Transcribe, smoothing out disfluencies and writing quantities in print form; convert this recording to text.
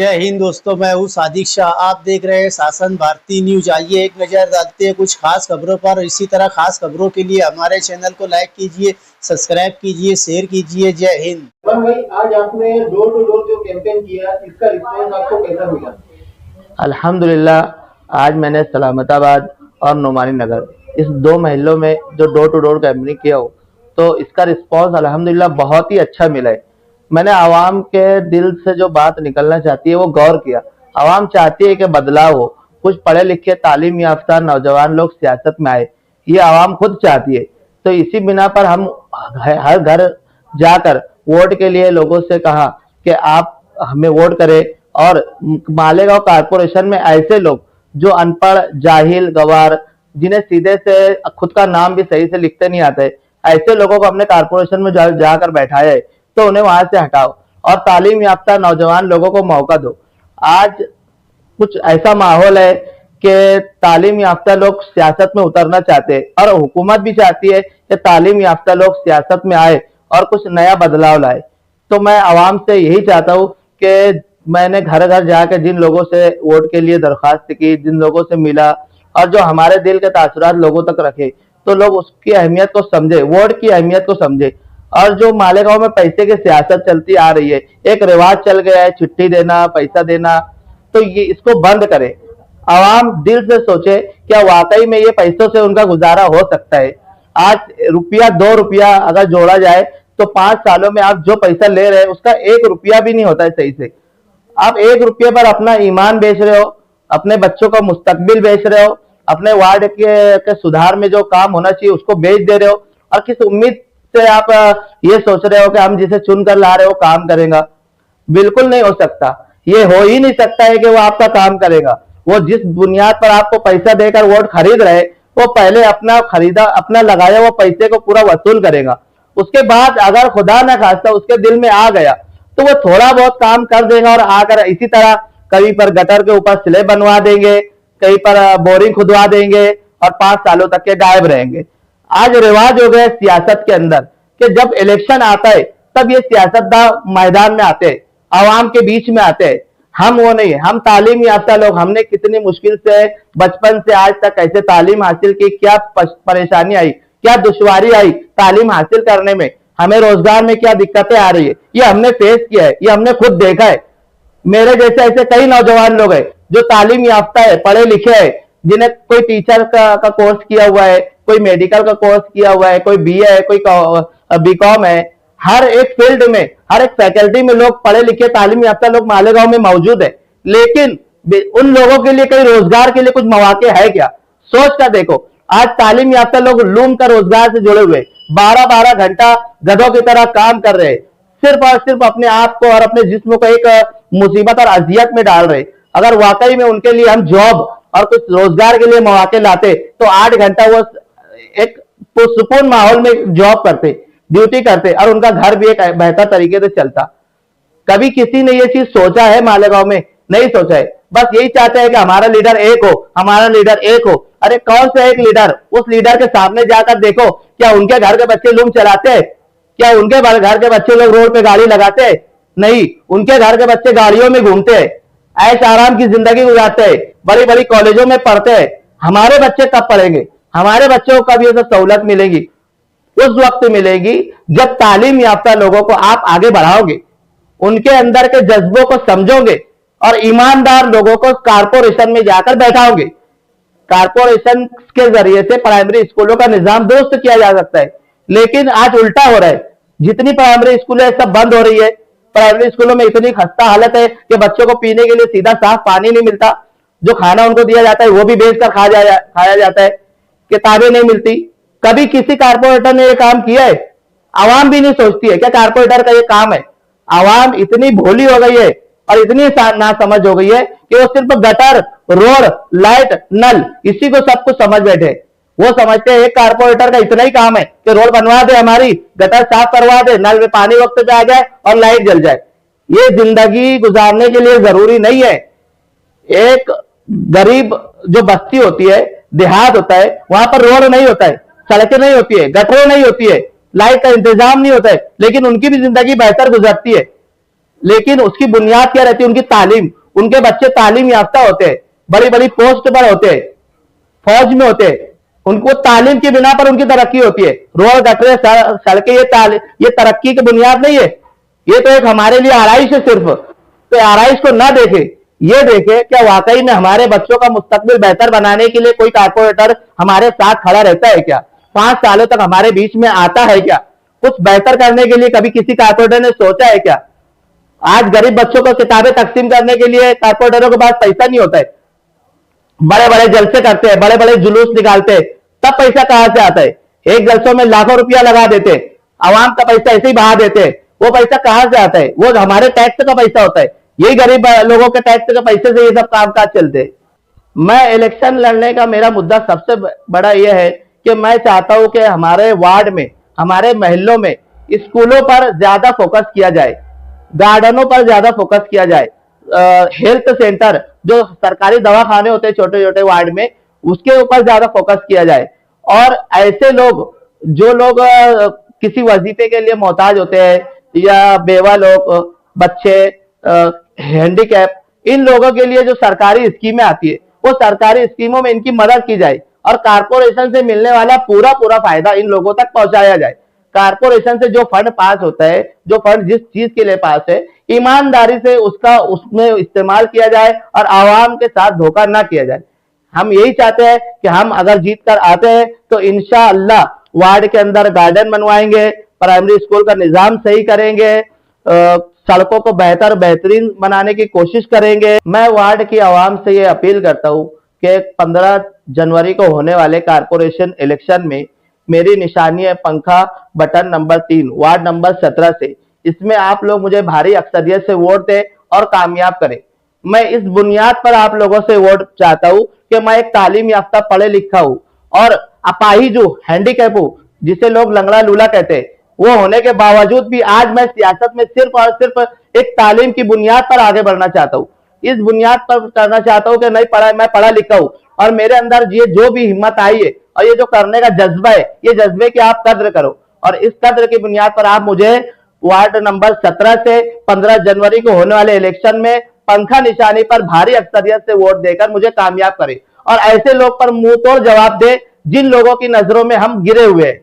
जय हिंद दोस्तों, मैं हूँ सादिक शाह। आप देख रहे हैं शासन भारती न्यूज। आइए एक नज़र डालते हैं कुछ खास खबरों पर। इसी तरह खास खबरों के लिए हमारे चैनल को लाइक कीजिए, सब्सक्राइब कीजिए, शेयर कीजिए। जय हिंद। भाई, आज आपने डोर टू डोर जो कैंपेन किया, इसका रिस्पॉन्स आपको कैसा मिला? अल्हम्दुलिल्लाह, आज मैंने सलामताबाद और नुमानी नगर इस दो महलों में जो डोर टू डोर कैंपेनिंग किया हो, तो इसका रिस्पांस अल्हम्दुलिल्लाह बहुत ही अच्छा मिला है। मैंने आवाम के दिल से जो बात निकलना चाहती है वो गौर किया। आवाम चाहती है कि बदलाव हो, कुछ पढ़े लिखे तालीम याफ्ता नौजवान लोग सियासत में आए, ये आवाम खुद चाहती है। तो इसी बिना पर हम हर घर जाकर वोट के लिए लोगों से कहा कि आप हमें वोट करें। और मालेगांव कारपोरेशन में ऐसे लोग जो अनपढ़, जाहिल, गवार, जिन्हें सीधे से खुद का नाम भी सही से लिखते नहीं आते, ऐसे लोगों को अपने कारपोरेशन में जाकर बैठाया है, तो उन्हें वहां से हटाओ और तालीम याफ्ता नौजवान लोगों को मौका दो। आज कुछ ऐसा माहौल है कि तालीम याफ्ता लोग सियासत में उतरना चाहते हैं और हुकूमत भी चाहती है कि तालीम याफ्ता लोग सियासत में आए और कुछ नया बदलाव लाए। तो मैं आवाम से यही चाहता हूँ कि मैंने घर घर जाकर जिन लोगों से वोट के लिए दरखास्त की, जिन लोगों से मिला और जो हमारे दिल के तासुरात लोगों तक रखे, तो लोग उसकी अहमियत को समझे, वोट की अहमियत को समझे। और जो मालेगांव में पैसे की सियासत चलती आ रही है, एक रिवाज चल गया है चिट्ठी देना, पैसा देना, तो ये इसको बंद करे। आवाम दिल से सोचे क्या वाकई में ये पैसों से उनका गुजारा हो सकता है। आज रुपया 2 रुपया अगर जोड़ा जाए तो 5 सालों में आप जो पैसा ले रहे हैं उसका 1 रुपया भी नहीं होता है सही से। आप 1 रुपये पर अपना ईमान बेच रहे हो, अपने बच्चों का मुस्तकबिल बेच रहे हो, अपने वार्ड के सुधार में जो काम होना चाहिए उसको बेच दे रहे हो। और किस उम्मीद से आप ये सोच रहे हो कि हम जिसे चुन कर ला रहे हो काम करेगा? बिल्कुल नहीं हो सकता। ये हो ही नहीं सकता है कि वो आपका काम करेगा। वो जिस बुनियाद पर आपको पैसा देकर वोट खरीद रहे, वो पहले अपना लगाया वो पैसे को पूरा वसूल करेगा। उसके बाद अगर खुदा न खास्ता उसके दिल में आ गया तो वो थोड़ा बहुत काम कर देगा और आकर इसी तरह कहीं पर गटर के ऊपर सिले बनवा देंगे, कहीं पर बोरिंग खुदवा देंगे और 5 सालों तक के गायब रहेंगे। आज रिवाज हो गया सियासत के अंदर कि जब इलेक्शन आता है तब ये सियासतदान मैदान में आते हैं, आवाम के बीच में आते हैं। हम वो नहीं है, हम तालीम याफ्ता लोग। हमने कितनी मुश्किल से बचपन से आज तक कैसे तालीम हासिल की, क्या परेशानी आई, क्या दुश्वारी आई तालीम हासिल करने में, हमें रोजगार में क्या दिक्कतें आ रही है, ये हमने फेस किया है, ये हमने खुद देखा है। मेरे जैसे ऐसे कई नौजवान लोग हैं जो तालीम याफ्ता है, पढ़े लिखे हैं, जिन्हें कोई टीचर का कोर्स किया हुआ है, कोई मेडिकल का कोर्स किया हुआ है, कोई बीए है, कोई बीकॉम है। हर एक फील्ड में, हर एक फैकल्टी में लोग पढ़े लिखे तालीम याफ्ता लोग मालेगांव में मौजूद है। लेकिन उन लोगों के लिए कोई रोजगार के लिए कुछ मौके है क्या? सोच कर देखो। आज तालीम याफ्ता लोग लूम का रोजगार से जुड़े हुए 12-12 घंटा गधों की तरह काम कर रहे, सिर्फ और सिर्फ अपने आप को और अपने जिस्म को एक मुसीबत और अजियत में डाल रहे। अगर वाकई में उनके लिए हम जॉब और कुछ रोजगार के लिए मौके लाते तो 8 घंटा वो एक सुकून माहौल में जॉब करते, ड्यूटी करते और उनका घर भी एक बेहतर तरीके से चलता। कभी किसी ने ये चीज सोचा है मालेगांव में? नहीं सोचा है। बस यही चाहते हैं कि हमारा लीडर एक हो, हमारा लीडर एक हो। अरे कौन सा एक लीडर? उस लीडर के सामने जाकर देखो, क्या उनके घर के बच्चे लूम चलाते हैं? क्या उनके घर के बच्चे लोग रोड पे गाड़ी लगाते हैं? नहीं, उनके घर के बच्चे गाड़ियों में घूमते हैं, ऐश आराम की जिंदगी गुजारते हैं, बड़ी बड़ी कॉलेजों में पढ़ते हैं। हमारे बच्चे कब पढ़ेंगे? हमारे बच्चों को कब ये सब सहूलत मिलेगी? उस वक्त मिलेगी जब तालीम याफ्ता लोगों को आप आगे बढ़ाओगे, उनके अंदर के जज्बों को समझोगे और ईमानदार लोगों को कारपोरेशन में जाकर बैठाओगे। कारपोरेशन के जरिए से प्राइमरी स्कूलों का निजाम दुरुस्त किया जा सकता है, लेकिन आज उल्टा हो रहा है। जितनी प्राइमरी स्कूलें सब बंद हो रही है। प्राइमरी स्कूलों में इतनी खस्ता हालत है कि बच्चों को पीने के लिए सीधा साफ पानी नहीं मिलता, जो खाना उनको दिया जाता है वो भी बेच कर खाया जाता है, किताबें नहीं मिलती। कभी किसी कारपोरेटर ने ये काम किया है? आवाम भी नहीं सोचती है क्या कारपोरेटर का ये काम है। आवाम इतनी भोली हो गई है और इतनी नासमझ हो गई है कि वो सिर्फ गटर, रोड, लाइट, नल इसी को सब कुछ समझ बैठे। वो समझते हैं एक कारपोरेटर का इतना ही काम है कि रोड बनवा दे, हमारी गटर साफ करवा दे, नल में पानी वक्त पे आ जाए और लाइट जल जाए। ये जिंदगी गुजारने के लिए जरूरी नहीं है। एक गरीब जो बस्ती होती है, देहात होता है, वहां पर रोड नहीं होता है, सड़कें नहीं होती है, गटरें नहीं होती है, लाइट का इंतजाम नहीं होता है, लेकिन उनकी भी जिंदगी बेहतर गुजरती है। लेकिन उसकी बुनियाद क्या रहती है? उनकी तालीम। उनके बच्चे तालीम याफ्ता होते हैं, बड़ी बड़ी पोस्ट पर होते हैं, फौज में होते हैं, उनको तालीम की बिना पर उनकी तरक्की होती है। रोड गटरे सड़कें, ये तरक्की की बुनियाद नहीं है। ये तो एक हमारे लिए आरइश है सिर्फ। तो आरइश को ना देखे, ये देखे क्या वाकई में हमारे बच्चों का मुस्तकबिल बेहतर बनाने के लिए कोई कारपोरेटर हमारे साथ खड़ा रहता है क्या? 5 सालों तक हमारे बीच में आता है क्या? कुछ बेहतर करने के लिए कभी किसी कारपोरेटर ने सोचा है क्या? आज गरीब बच्चों को किताबें तकसीम करने के लिए कारपोरेटरों के पास पैसा नहीं होता है, बड़े बड़े जलसे करते हैं, बड़े बड़े जुलूस निकालते हैं, तब पैसा कहां से आता है? एक जलसों में लाखों रुपया लगा देते, आवाम का पैसा ऐसे ही बहा देते, वो पैसा कहां से आता है? वो हमारे टैक्स का पैसा होता है। यही गरीब लोगों के टैक्स के पैसे से ये सब कामकाज चलते हैं। मैं इलेक्शन लड़ने का मेरा मुद्दा सबसे बड़ा यह है कि मैं चाहता हूं कि हमारे वार्ड में, हमारे मोहल्लों में स्कूलों पर ज्यादा फोकस किया जाए, गार्डनों पर ज्यादा फोकस किया जाए, हेल्थ सेंटर जो सरकारी दवाखाने होते हैं छोटे छोटे वार्ड में, उसके ऊपर ज्यादा फोकस किया जाए। और ऐसे लोग जो लोग किसी वजीफे के लिए मोहताज होते हैं, या बेवा लोग, बच्चे, हैंडीकैप, इन लोगों के लिए जो सरकारी स्कीमें आती है, वो सरकारी स्कीमों में इनकी मदद की जाए और कारपोरेशन से मिलने वाला पूरा पूरा फायदा इन लोगों तक पहुंचाया जाए। कारपोरेशन से जो फंड पास होता है, जो फंड जिस चीज के लिए पास है, ईमानदारी से उसका उसमें इस्तेमाल किया जाए और आवाम के साथ धोखा ना किया जाए। हम यही चाहते हैं कि हम अगर जीत कर आते हैं तो इंशाअल्लाह वार्ड के अंदर गार्डन बनवाएंगे, प्राइमरी स्कूल का निजाम सही करेंगे, सड़कों को बेहतरीन बनाने की कोशिश करेंगे। मैं वार्ड की आवाम से ये अपील करता हूं कि 15 जनवरी को होने वाले कारपोरेशन इलेक्शन में मेरी निशानी है पंखा बटन नंबर 3 वार्ड नंबर 17 से। इसमें आप लोग मुझे भारी अक्सरियत से वोट दें और कामयाब करें। मैं इस बुनियाद पर आप लोगों से वोट चाहता हूं कि मैं एक तालीम याफ्ता पढ़े लिखा हूं और अपाहिज हूं, हैंडीकैप हूं, जिसे लोग लंगड़ा लूला कहते हैं। वो होने के बावजूद भी आज मैं सियासत में सिर्फ और सिर्फ एक तालीम की बुनियाद पर आगे बढ़ना चाहता हूँ। इस बुनियाद पर करना चाहता हूँ कि नहीं पढ़ा, मैं पढ़ा लिखा हूँ और मेरे अंदर ये जो भी हिम्मत आई है और ये जो करने का जज्बा है, ये जज्बे की आप कद्र करो और इस कद्र की बुनियाद पर आप मुझे वार्ड नंबर 17 से 15 जनवरी को होने वाले इलेक्शन में पंखा निशानी पर भारी अक्सरियत से वोट देकर मुझे कामयाब करें और ऐसे लोग पर मुंह तोड़ जवाब दे जिन लोगों की नजरों में हम गिरे हुए हैं।